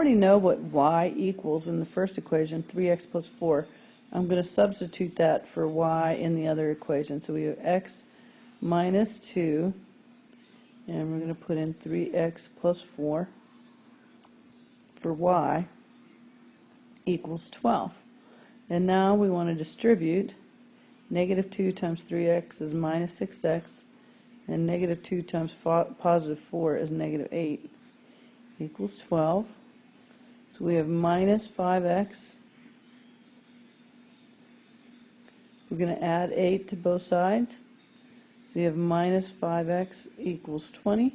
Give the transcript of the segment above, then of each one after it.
already know what y equals in the first equation, 3x plus 4. I'm going to substitute that for y in the other equation. So we have x minus 2, and we're going to put in 3x plus 4 for y equals 12. And now we want to distribute. Negative 2 times 3x is minus 6x, and negative 2 times positive 4 is negative 8, equals 12. So we have minus 5x. We're going to add 8 to both sides. So you have minus 5x equals 20.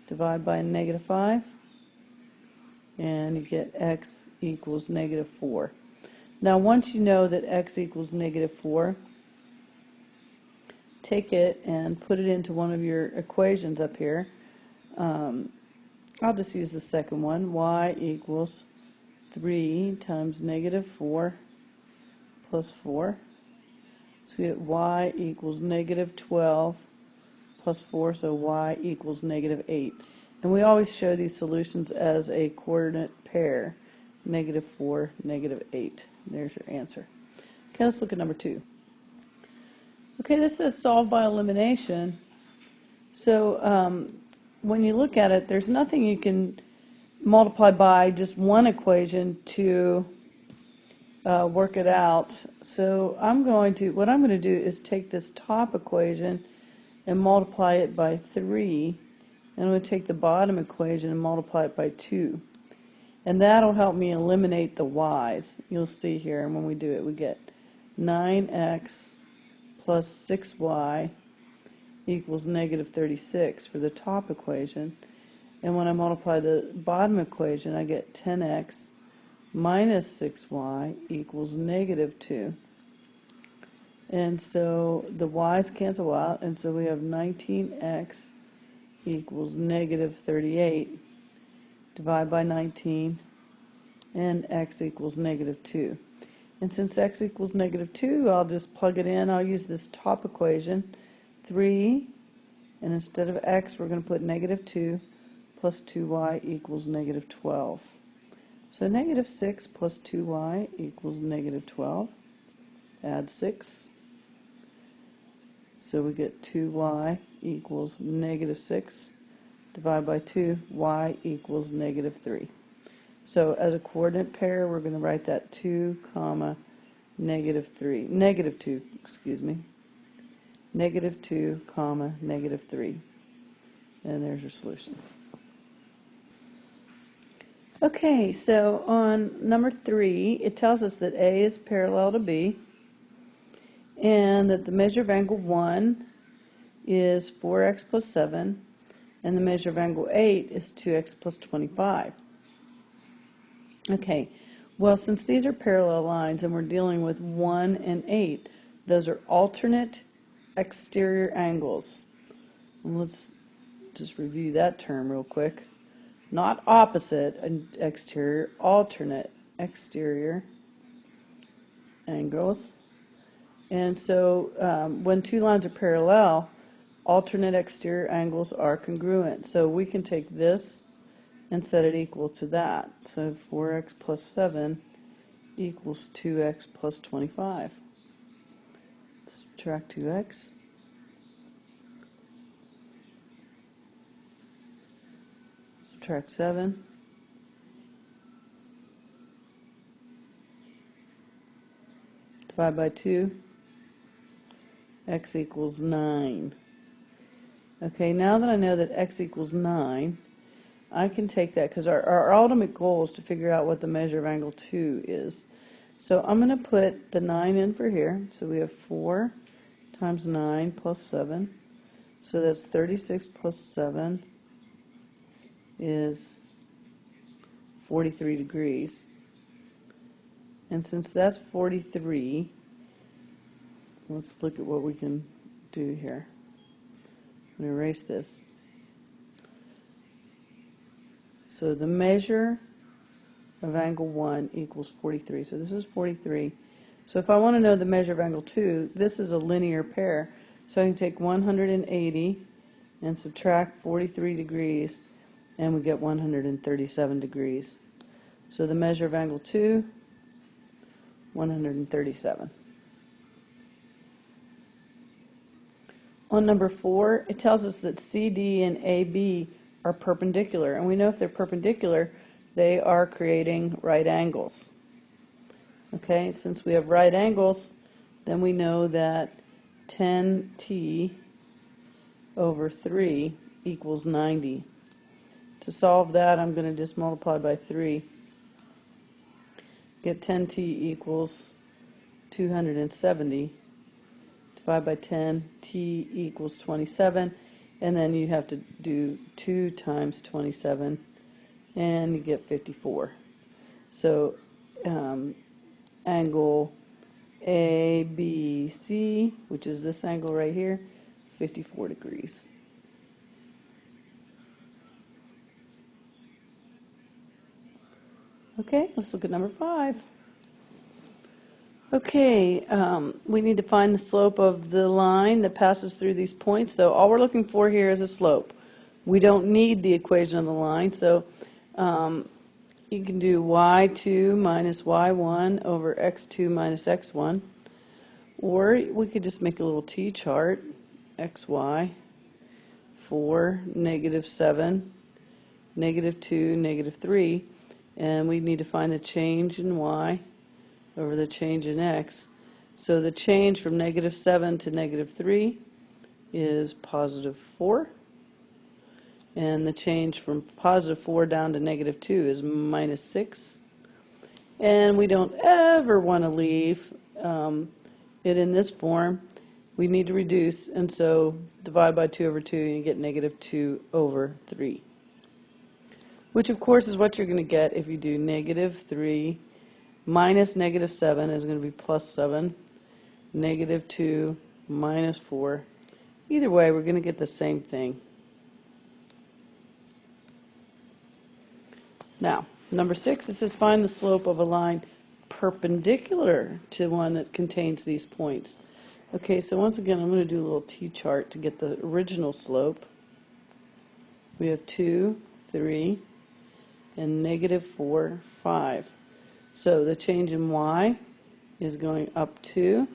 Divide by negative 5. And you get x equals negative 4. Now once you know that x equals negative 4, take it and put it into one of your equations up here. I'll just use the second one. Y equals 3 times negative 4 plus 4. So we get y equals negative 12 plus 4, so y equals negative 8. And we always show these solutions as a coordinate pair, negative 4, negative 8. There's your answer. Okay, let's look at number 2. Okay, this says solve by elimination. So when you look at it, there's nothing you can multiply by just one equation to work it out. So what I'm going to do is take this top equation and multiply it by 3, and I'm going to take the bottom equation and multiply it by 2. And that'll help me eliminate the y's. You'll see here, and when we do it, we get 9x plus 6y equals negative 36 for the top equation. And when I multiply the bottom equation, I get 10x minus 6y equals negative 2. And so the y's cancel out, and so we have 19x equals negative 38. Divide by 19, and x equals negative 2. And since x equals negative 2, I'll just plug it in. I'll use this top equation, 3, and instead of x, we're going to put negative 2 plus 2y equals negative 12. So negative 6 plus 2y equals negative 12. Add 6. So we get 2y equals negative 6. Divide by 2, y equals negative 3. So as a coordinate pair, we're going to write that 2 comma negative 3, negative 2, excuse me, negative 2 comma negative 3. And there's your solution. Okay, so on number 3, it tells us that A is parallel to B, and that the measure of angle 1 is 4x plus 7, and the measure of angle 8 is 2x plus 25. Okay, well, since these are parallel lines and we're dealing with 1 and 8, those are alternate exterior angles. And let's just review that term real quick. Not opposite exterior, alternate exterior angles. And so when two lines are parallel, alternate exterior angles are congruent. So we can take this and set it equal to that. So 4x plus 7 equals 2x plus 25. Subtract 2x. Subtract 7. Divide by 2. X equals 9. Okay, now that I know that x equals 9, I can take that, because our ultimate goal is to figure out what the measure of angle 2 is. So I'm going to put the 9 in for here. So we have 4 times 9 plus 7. So that's 36 plus 7 is 43 degrees. And since that's 43, let's look at what we can do here. I'm going to erase this. So the measure of angle 1 equals 43. So this is 43. So if I want to know the measure of angle 2, this is a linear pair. So I can take 180 and subtract 43 degrees, and we get 137 degrees. So the measure of angle 2, 137. On number 4, it tells us that CD and AB are perpendicular, and we know if they're perpendicular, they are creating right angles. Okay, since we have right angles, then we know that 10t over 3 equals 90. To solve that, I'm going to just multiply by 3. Get 10t equals 270. Divide by 10, t equals 27, and then you have to do 2 times 27, and you get 54. So angle ABC, which is this angle right here, 54 degrees. Okay, let's look at number 5. Okay, we need to find the slope of the line that passes through these points. So all we're looking for here is a slope. We don't need the equation of the line, so you can do y2 minus y1 over x2 minus x1. Or we could just make a little t-chart, xy, 4, -7, -2, -3. And we need to find the change in y over the change in x. So the change from -7 to -3 is +4. And the change from +4 down to -2 is -6. And we don't ever want to leave it in this form. We need to reduce, and so divide by 2 over 2 and you get -2 over 3. Which of course is what you're going to get if you do -3 minus -7 is going to be +7, -2 minus 4. Either way, we're going to get the same thing. Now, number 6, it says find the slope of a line perpendicular to one that contains these points. Okay, so once again, I'm going to do a little t-chart to get the original slope. We have 2, 3, and -4, 5. So the change in y is going up 2,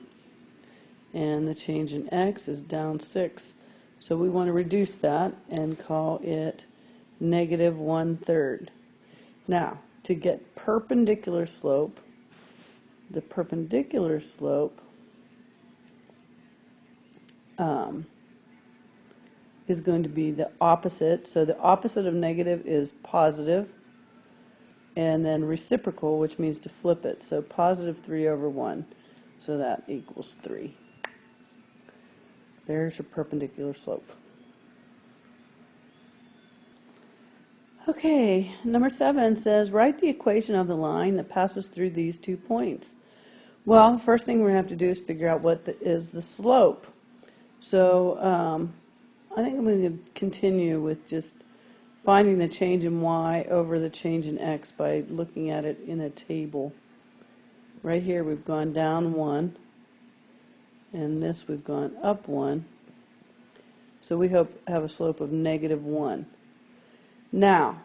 and the change in x is down 6. So we want to reduce that and call it -1/3. Now, to get perpendicular slope, the perpendicular slope is going to be the opposite. So the opposite of negative is positive, and then reciprocal, which means to flip it. So +3 over 1. So that equals 3. There's your perpendicular slope. Okay, number 7 says write the equation of the line that passes through these 2 points. Well, the first thing we're going to have to do is figure out what is the slope. So I think I'm going to continue with just finding the change in y over the change in x by looking at it in a table. Right here we've gone down 1, and this we've gone up 1. So we have a slope of -1. Now,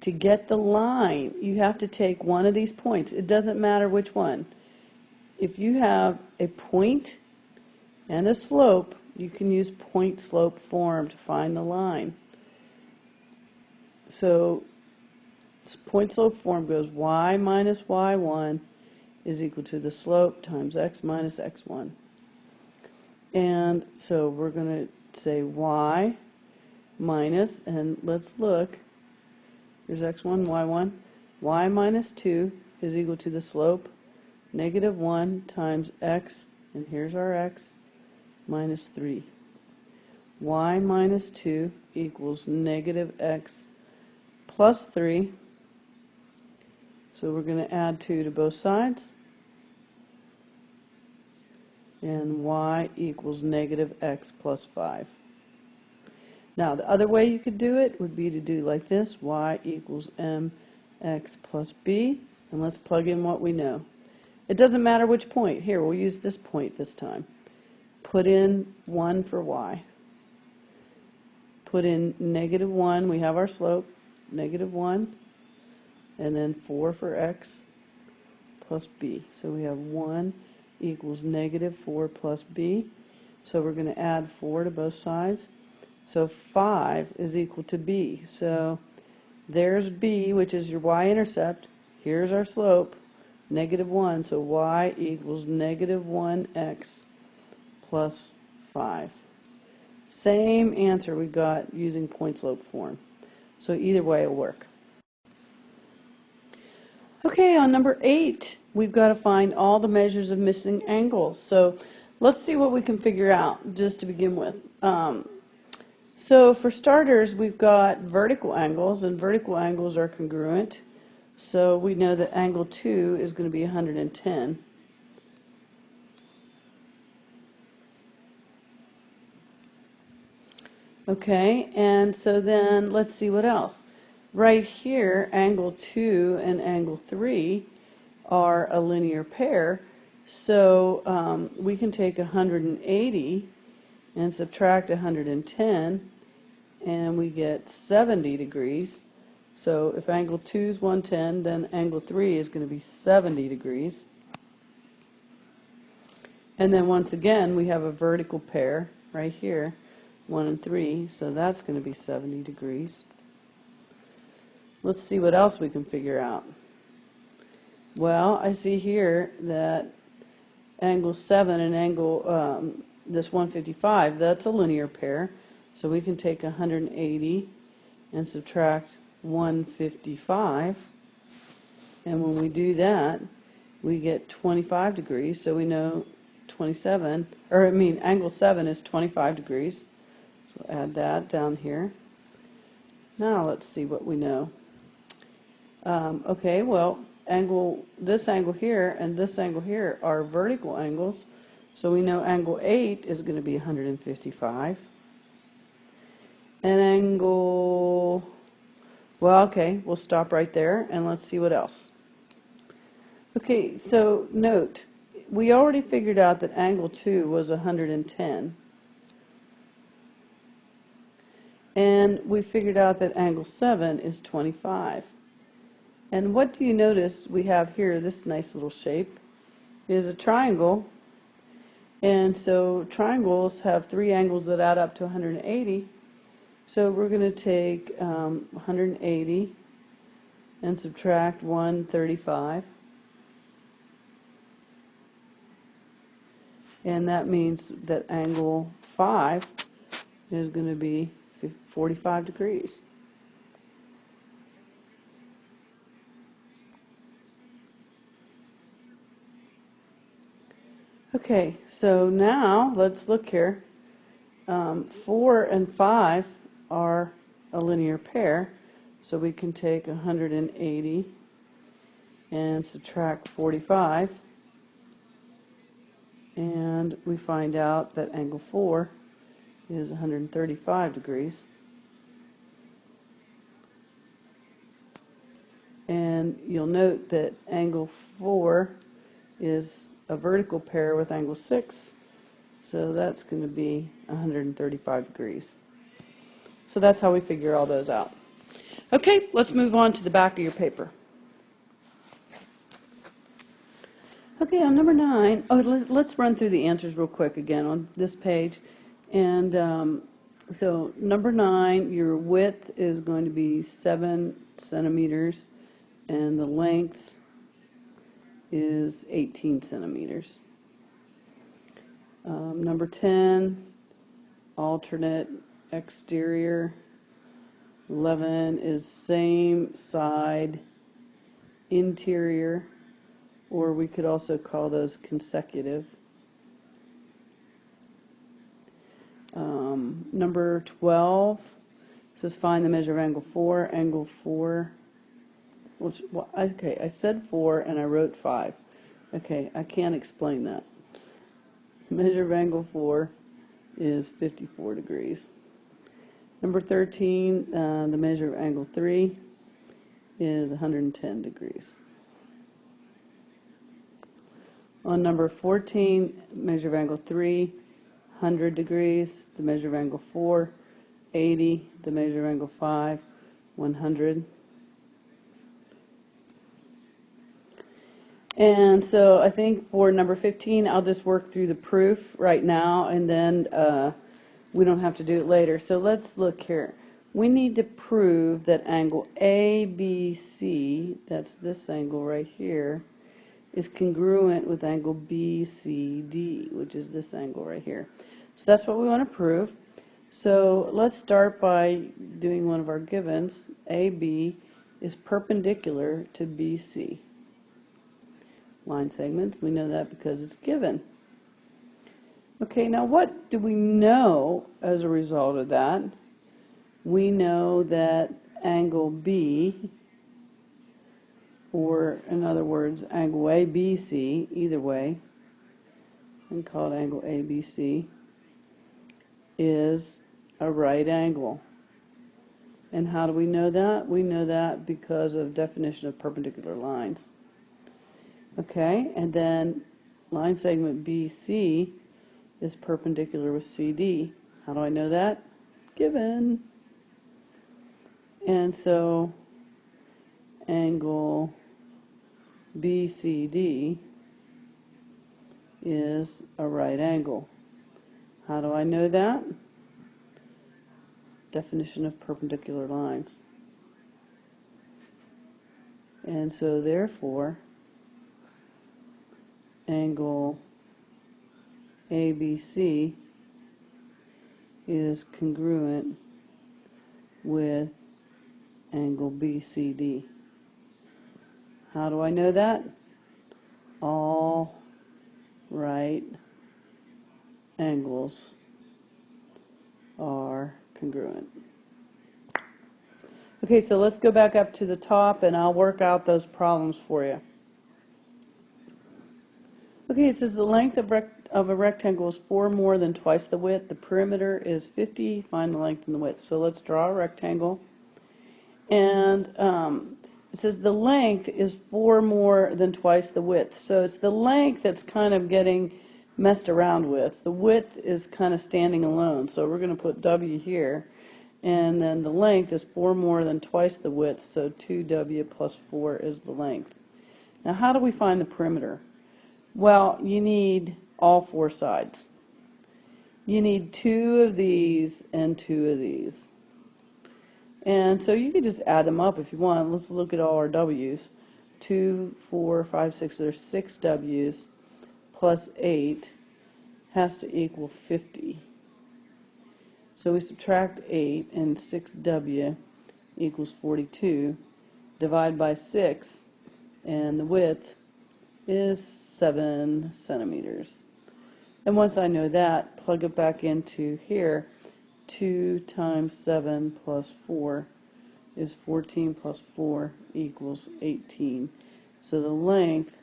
to get the line, you have to take one of these points. It doesn't matter which one. If you have a point and a slope, you can use point-slope form to find the line. So point-slope form goes y minus y1 is equal to the slope times x minus x1. And so we're going to say y minus, and let's look, here's x1, y1, y minus 2 is equal to the slope -1 times x, and here's our x, minus 3. Y minus 2 equals -x plus 3. So we're going to add 2 to both sides. And y equals -x plus 5. Now, the other way you could do it would be to do like this. Y equals mx plus b. And let's plug in what we know. It doesn't matter which point. Here, we'll use this point this time. Put in 1 for y. Put in -1. We have our slope, -1. and then 4 for x plus b. So we have 1 equals negative 4 plus b. So we're going to add 4 to both sides. So 5 is equal to b. So there's b, which is your y-intercept. Here's our slope, negative 1. So y equals negative 1x plus 5. Same answer we got using point-slope form. So either way will work. Okay, on number 8, we've got to find all the measures of missing angles. So let's see what we can figure out just to begin with. So for starters, we've got vertical angles, and vertical angles are congruent. So we know that angle 2 is going to be 110. Okay, and so then let's see what else. Right here, angle 2 and angle 3 are a linear pair, so we can take 180 and subtract 110, and we get 70 degrees. So if angle 2 is 110, then angle 3 is going to be 70 degrees. And then once again, we have a vertical pair right here, 1 and 3, so that's going to be 70 degrees. Let's see what else we can figure out. Well, I see here that angle 7 and angle, this 155, that's a linear pair. So we can take 180 and subtract 155. And when we do that, we get 25 degrees. So we know angle 7 is 25 degrees. So add that down here. Now let's see what we know. Okay, well, this angle here and this angle here are vertical angles. So we know angle 8 is going to be 155. And angle, well, okay, we'll stop right there and let's see what else. Okay, so note, we already figured out that angle 2 was 110. And we figured out that angle 7 is 25. And what do you notice we have here, this nice little shape, is a triangle. And so triangles have 3 angles that add up to 180. So we're going to take 180 and subtract 135. And that means that angle 5 is going to be 45 degrees. Okay, so now let's look here. 4 and 5 are a linear pair, so we can take 180 and subtract 45, and we find out that angle 4 is 135 degrees. And you'll note that angle 4 is a vertical pair with angle 6, so that's going to be 135 degrees. So that's how we figure all those out. Okay, let's move on to the back of your paper. Okay, on number 9, let's run through the answers real quick again on this page. And so number 9, your width is going to be 7 centimeters, and the length is 18 centimeters. Number 10, alternate exterior. 11 is same side interior, or we could also call those consecutive. Number 12 says find the measure of angle 4. Angle 4, which, well, okay, I said 4 and I wrote 5. Okay, I can't explain that. Measure of angle 4 is 54 degrees. Number 13, the measure of angle 3 is 110 degrees. On number 14, measure of angle 3, 100 degrees. The measure of angle 4, 80. The measure of angle 5, 100. And so I think for number 15, I'll just work through the proof right now, and then we don't have to do it later. So let's look here. We need to prove that angle ABC, that's this angle right here, is congruent with angle BCD, which is this angle right here. So that's what we want to prove. So let's start by doing one of our givens. AB is perpendicular to BC. Line segments, we know that because it's given. Okay, now what do we know as a result of that? We know that angle B, or in other words, angle ABC, either way, and call it angle ABC, is a right angle. And how do we know that? We know that because of definition of perpendicular lines. Okay, and then line segment BC is perpendicular with CD. How do I know that? Given. And so angle BCD is a right angle. How do I know that? Definition of perpendicular lines. And so therefore angle ABC is congruent with angle BCD. How do I know that? All right angles are congruent. Okay, so let's go back up to the top and I'll work out those problems for you. Okay, it says the length of a rectangle is 4 more than twice the width. The perimeter is 50. Find the length and the width. So let's draw a rectangle. And it says the length is 4 more than twice the width. So it's the length that's kind of getting messed around with. The width is kind of standing alone. So we're going to put W here. And then the length is 4 more than twice the width. So 2W plus 4 is the length. Now how do we find the perimeter? Well, you need all 4 sides. You need 2 of these and 2 of these. And so you could just add them up if you want. Let's look at all our W's. 2, 4, 5, 6. There's 6 W's plus 8 has to equal 50. So we subtract 8 and 6W equals 42. Divide by 6 and the width is 7 centimeters. And once I know that, plug it back into here. 2 times 7 plus 4 is 14 plus 4 equals 18. So the length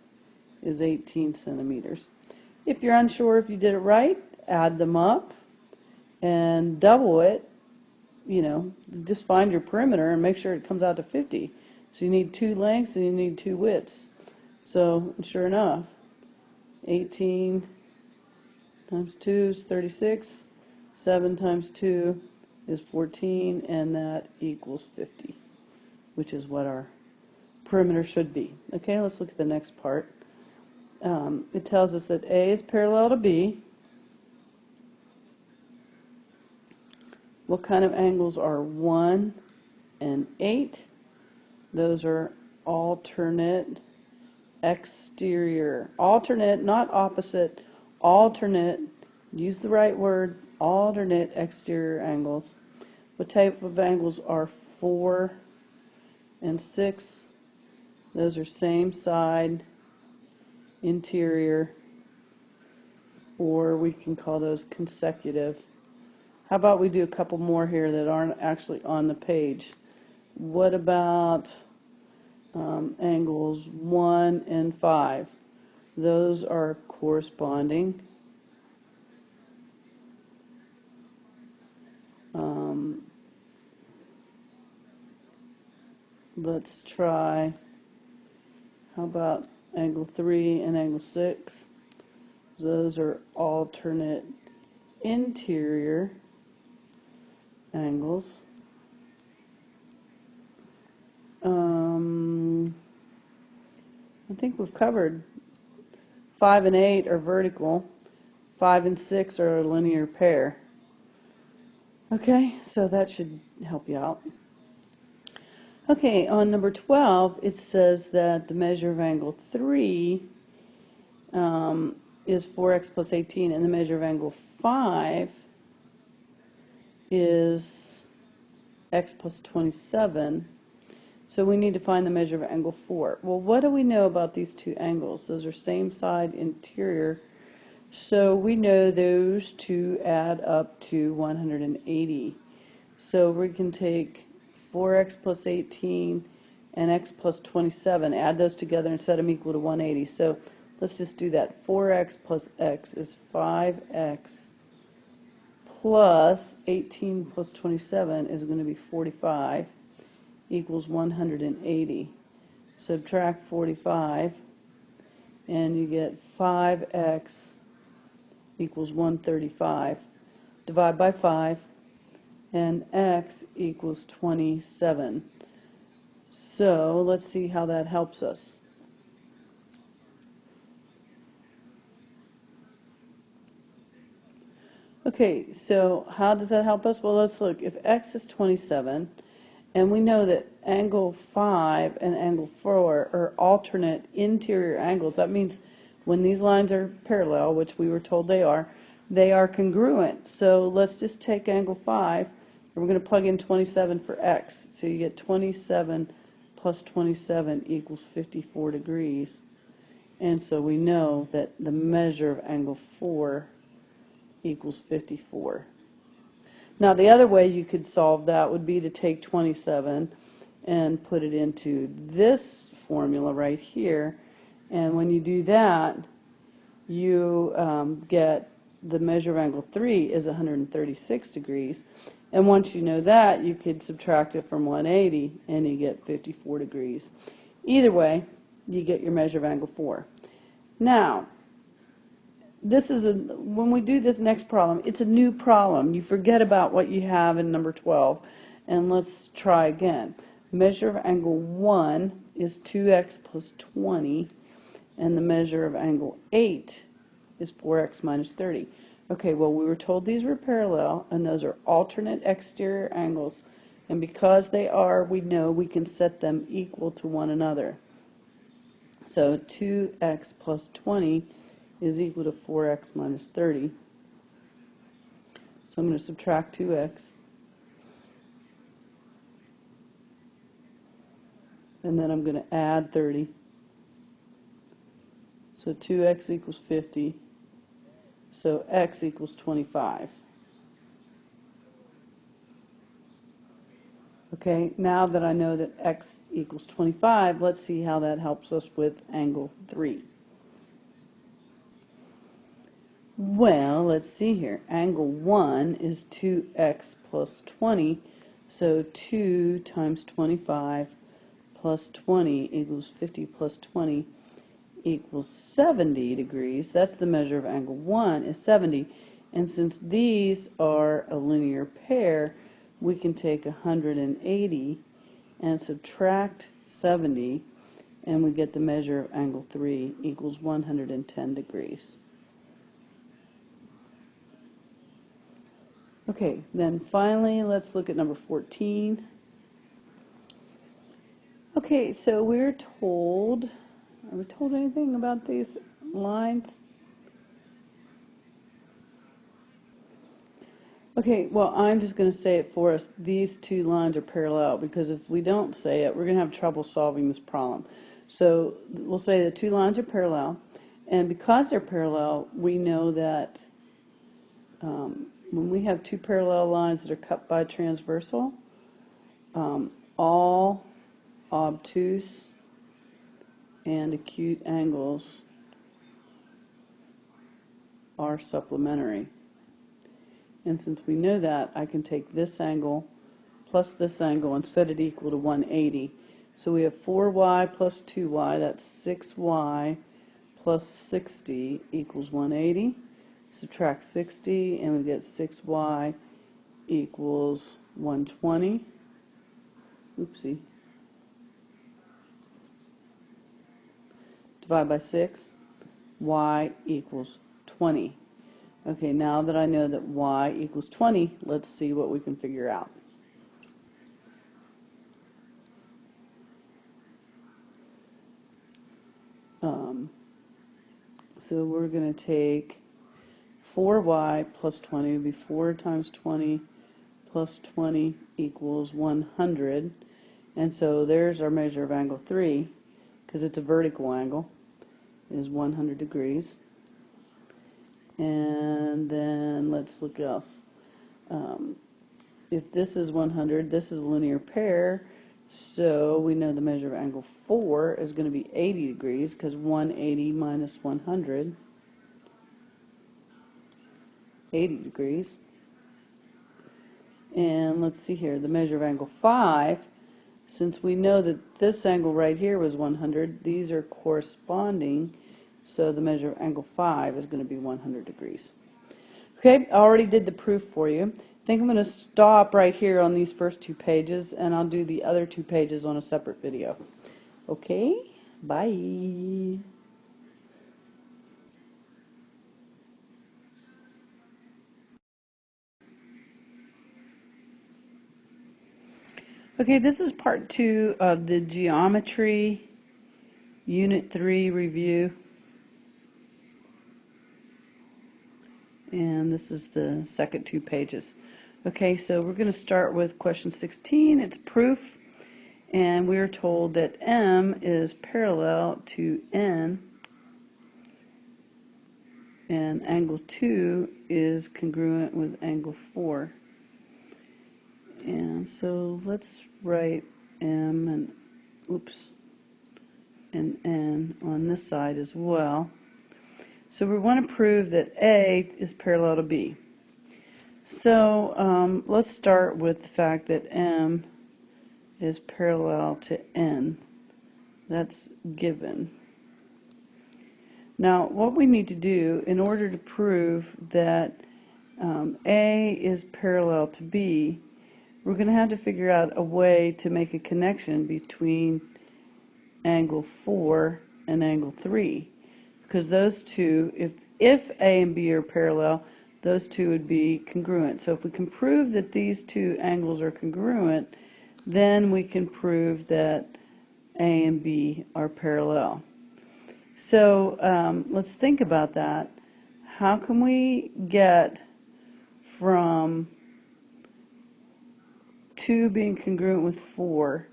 is 18 centimeters. If you're unsure if you did it right, add them up and double it. You know, just find your perimeter and make sure it comes out to 50. So you need 2 lengths and you need 2 widths. So sure enough, 18 times 2 is 36, 7 times 2 is 14, and that equals 50, which is what our perimeter should be. Okay, let's look at the next part. It tells us that A is parallel to B. What kind of angles are 1 and 8? Those are alternate exterior. Alternate, not opposite, alternate, use the right word, alternate exterior angles. What type of angles are 4 and 6? Those are same side, interior, or we can call those consecutive. How about we do a couple more here that aren't actually on the page? What about angles 1 and 5? Those are corresponding. Let's try, how about angle 3 and angle 6? Those are alternate interior angles. I think we've covered 5 and 8 are vertical, 5 and 6 are a linear pair. Okay, so that should help you out. Okay, on number 12, it says that the measure of angle 3 is 4x plus 18, and the measure of angle 5 is x plus 27. So we need to find the measure of angle 4. Well, what do we know about these two angles? Those are same side interior. So we know those two add up to 180. So we can take 4x plus 18 and x plus 27, add those together and set them equal to 180. So let's just do that. 4x plus x is 5x plus 18 plus 27 is going to be 45 equals 180. Subtract 45 and you get 5x equals 135. Divide by 5 and x equals 27. So let's see how that helps us. Okay, so how does that help us? Well, let's look. If x is 27, and we know that angle 5 and angle 4 are alternate interior angles, that means when these lines are parallel, which we were told they are congruent. So let's just take angle 5, and we're going to plug in 27 for x. So you get 27 plus 27 equals 54 degrees. And so we know that the measure of angle 4 equals 54. Now the other way you could solve that would be to take 27 and put it into this formula right here, and when you do that you get the measure of angle 3 is 136 degrees, and once you know that you could subtract it from 180 and you get 54 degrees. Either way you get your measure of angle 4. Now this is when we do this next problem, it's a new problem. You forget about what you have in number 12, and let's try again. Measure of angle 1 is 2x plus 20, and the measure of angle 8 is 4x minus 30. Okay, well, we were told these were parallel, and those are alternate exterior angles, and because they are, we know we can set them equal to one another. So 2x plus 20 is equal to 4x minus 30. So I'm going to subtract 2x. And then I'm going to add 30. So 2x equals 50. So x equals 25. Okay, now that I know that x equals 25, let's see how that helps us with angle 3. Well, let's see here. Angle 1 is 2x plus 20, so 2 times 25 plus 20 equals 50 plus 20 equals 70 degrees. That's the measure of angle 1 is 70. And since these are a linear pair, we can take 180 and subtract 70, and we get the measure of angle 3 equals 110 degrees. Okay, then finally let's look at number 14. Okay, so are we told anything about these lines? Okay, well, I'm just going to say it for us. These two lines are parallel, because if we don't say it, we're going to have trouble solving this problem. So we'll say the two lines are parallel, and because they're parallel, we know that when we have two parallel lines that are cut by transversal, all obtuse and acute angles are supplementary. And since we know that, I can take this angle plus this angle and set it equal to 180. So we have 4y plus 2y, that's 6y plus 60 equals 180. Subtract 60 and we get 6y equals 120. Oopsie. divide by 6, y equals 20. Okay, now that I know that y equals 20, let's see what we can figure out. So we're going to take 4y plus 20 would be 4 times 20 plus 20 equals 100. And so there's our measure of angle 3, because it's a vertical angle, is 100 degrees. And then let's look else. If this is 100, this is a linear pair, so we know the measure of angle 4 is going to be 80 degrees, because 180 minus 100, 80 degrees. And let's see here, the measure of angle 5, since we know that this angle right here was 100, these are corresponding, so the measure of angle 5 is going to be 100 degrees. Okay, I already did the proof for you. I think I'm going to stop right here on these first 2 pages, and I'll do the other 2 pages on a separate video. Okay, bye. Okay, this is part 2 of the geometry unit 3 review. And this is the second 2 pages. Okay, so we're going to start with question 16. It's proof, and we are told that M is parallel to N, and angle 2 is congruent with angle 4. And so let's write M and N on this side as well. So we want to prove that A is parallel to B. So let's start with the fact that M is parallel to N. That's given. Now what we need to do in order to prove that A is parallel to B, we're going to have to figure out a way to make a connection between angle 4 and angle 3. Because those two, if A and B are parallel, those two would be congruent. So if we can prove that these 2 angles are congruent, then we can prove that A and B are parallel. So let's think about that. How can we get from 2 being congruent with 4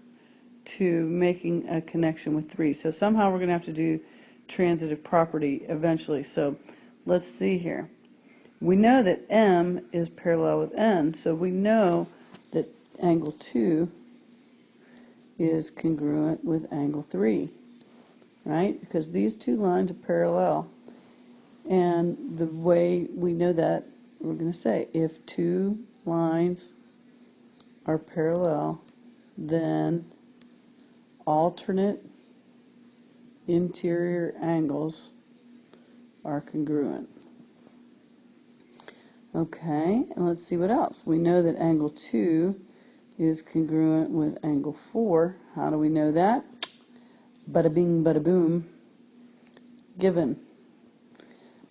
to making a connection with 3? So somehow we're going to have to do transitive property eventually. So let's see here. We know that M is parallel with N, so we know that angle 2 is congruent with angle 3, right? Because these 2 lines are parallel. And the way we know that, we're going to say if 2 lines are parallel, then alternate interior angles are congruent. Okay, and let's see what else. We know that angle 2 is congruent with angle 4. How do we know that? Bada bing, bada boom. Given.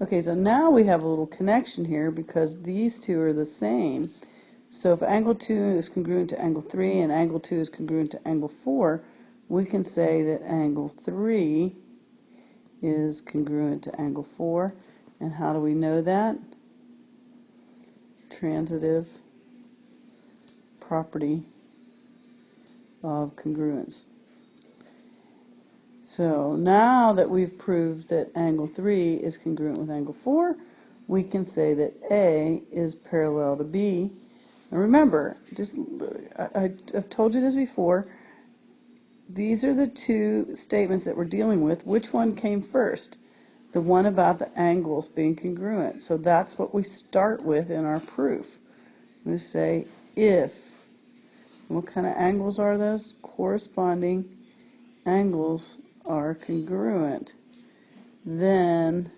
Okay, so now we have a little connection here because these 2 are the same. So if angle 2 is congruent to angle 3 and angle 2 is congruent to angle 4, we can say that angle 3 is congruent to angle 4. And how do we know that? Transitive property of congruence. So now that we've proved that angle 3 is congruent with angle 4, we can say that A is parallel to B. And remember, I've told you this before, these are the 2 statements that we're dealing with. Which one came first? The one about the angles being congruent. So that's what we start with in our proof. We say if. And what kind of angles are those? Corresponding angles are congruent. Then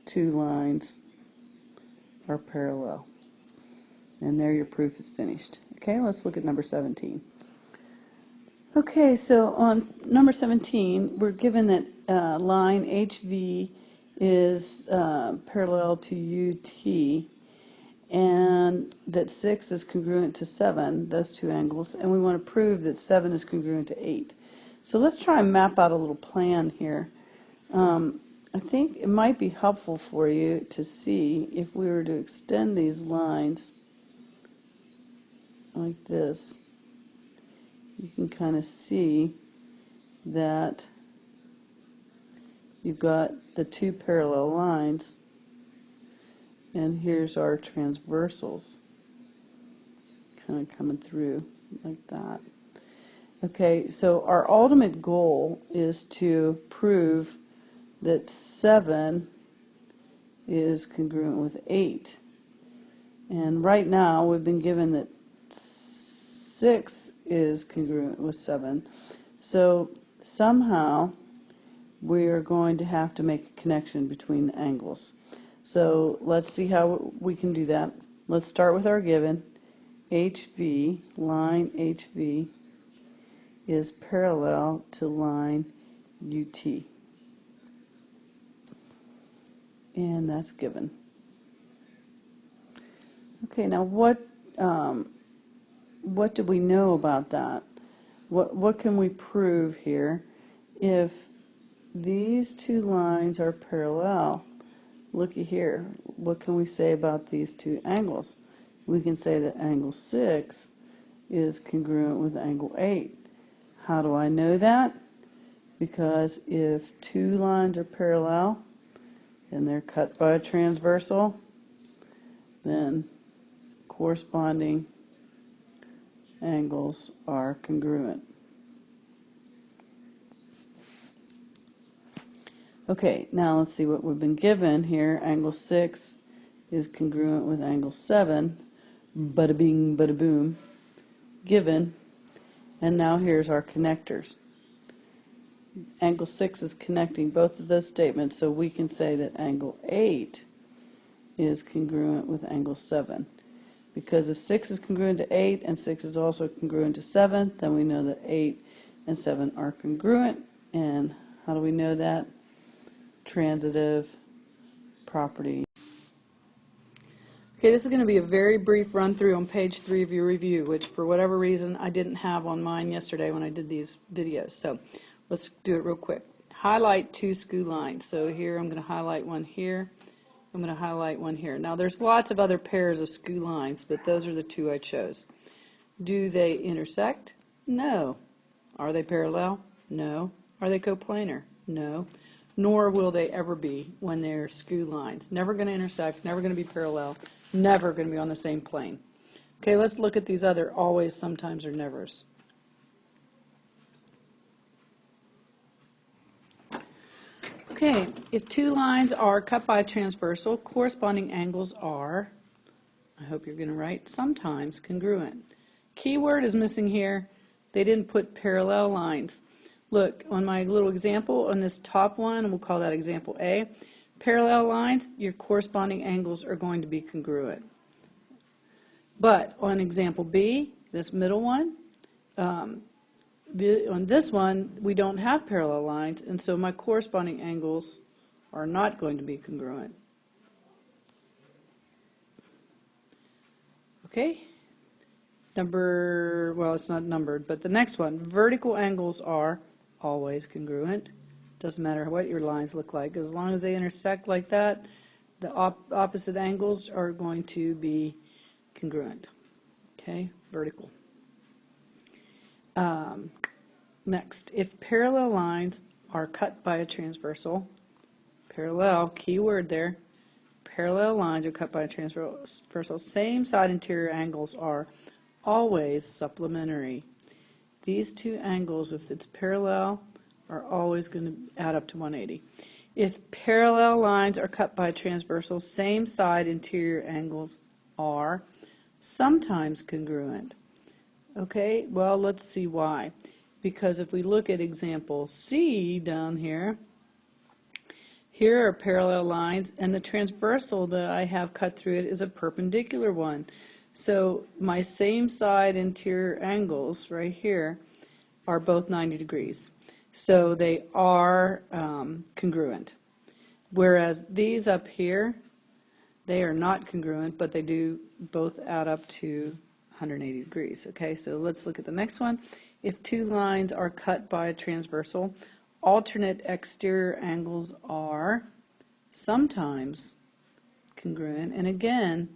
2 lines are parallel. And there your proof is finished. Okay, let's look at number 17. Okay, so on number 17, we're given that line HV is parallel to UT, and that 6 is congruent to 7, those two angles, and we want to prove that 7 is congruent to 8. So let's try and map out a little plan here. I think it might be helpful for you to see if we were to extend these lines like this. You can kind of see that you've got the two parallel lines, and here's our transversals kind of coming through like that. Okay, so our ultimate goal is to prove that 7 is congruent with 8. And right now we've been given that 6 is congruent with 7. So somehow we are going to have to make a connection between the angles. So let's see how we can do that. Let's start with our given. HV, line HV, is parallel to line UT. And that's given. Okay, now what do we know about that? What can we prove here? If these two lines are parallel, looky here, what can we say about these two angles? We can say that angle 6 is congruent with angle 8. How do I know that? Because if two lines are parallel and they're cut by a transversal, then corresponding angles are congruent. Okay, now let's see what we've been given here. Angle 6 is congruent with angle 7. Bada bing, bada boom. Given. And now here's our connectors. Angle 6 is connecting both of those statements, so we can say that angle 8 is congruent with angle 7. Because if 6 is congruent to 8 and 6 is also congruent to 7, then we know that 8 and 7 are congruent. And how do we know that? Transitive property. Okay, this is going to be a very brief run through on page 3 of your review, which for whatever reason I didn't have on mine yesterday when I did these videos. So let's do it real quick. Highlight two SKU lines. So here I'm going to highlight one here. I'm going to highlight one here. Now there's lots of other pairs of SKU lines, but those are the two I chose. Do they intersect? No. Are they parallel? No. Are they coplanar? No. Nor will they ever be when they're SKU lines. Never going to intersect, never going to be parallel, never going to be on the same plane. Okay, let's look at these other always, sometimes, or nevers. Okay, if two lines are cut by a transversal, corresponding angles are, I hope you're going to write, sometimes congruent. Keyword is missing here. They didn't put parallel lines. Look, on my little example, on this top one, and we'll call that example A, parallel lines, your corresponding angles are going to be congruent. But on example B, this middle one, on this one, we don't have parallel lines, and so my corresponding angles are not going to be congruent. Okay? Well, it's not numbered, but the next one, vertical angles are always congruent. Doesn't matter what your lines look like. As long as they intersect like that, the opposite angles are going to be congruent. Okay, vertical. Next, if parallel lines are cut by a transversal, parallel, key word there, parallel lines are cut by a transversal, same side interior angles are always supplementary. These two angles, if it's parallel, are always going to add up to 180. If parallel lines are cut by transversal, same side interior angles are sometimes congruent. Okay, well, let's see why. Because if we look at example C down here, here are parallel lines, and the transversal that I have cut through it is a perpendicular one. So my same side interior angles right here are both 90 degrees. So they are congruent. Whereas these up here, they are not congruent, but they do both add up to 180 degrees. Okay, so let's look at the next one. If two lines are cut by a transversal, alternate exterior angles are sometimes congruent. And again,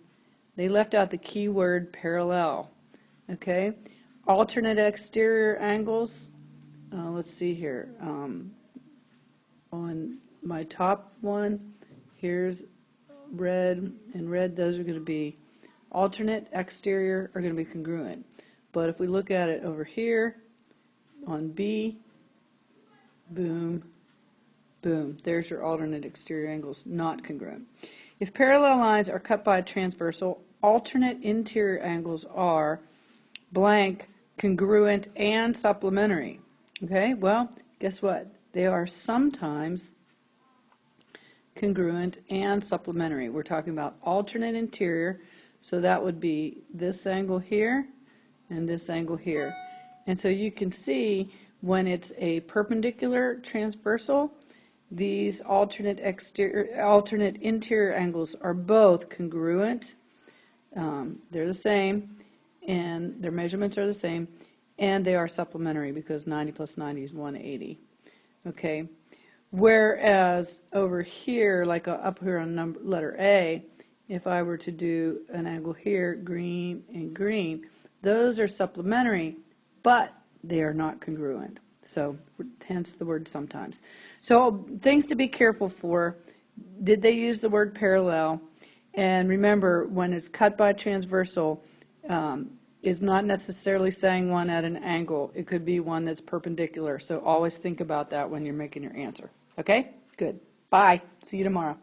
they left out the key word parallel. Okay, alternate exterior angles, let's see here. On my top one, here's red and red, those are going to be alternate exterior, are going to be congruent. But if we look at it over here on B, boom, boom, there's your alternate exterior angles, not congruent. If parallel lines are cut by a transversal, alternate interior angles are blank, congruent, and supplementary. Okay, well, guess what? They are sometimes congruent and supplementary. We're talking about alternate interior, so that would be this angle here and this angle here. And so you can see when it's a perpendicular transversal, these alternate interior angles are both congruent. They're the same, and their measurements are the same, and they are supplementary because 90 plus 90 is 180. Okay. Whereas over here, like up here on letter A, if I were to do an angle here, green and green, those are supplementary, but they are not congruent. So hence the word sometimes. So things to be careful for. Did they use the word parallel? And remember, when it's cut by transversal, is not necessarily saying one at an angle. It could be one that's perpendicular. So always think about that when you're making your answer. Okay? Good. Bye. See you tomorrow.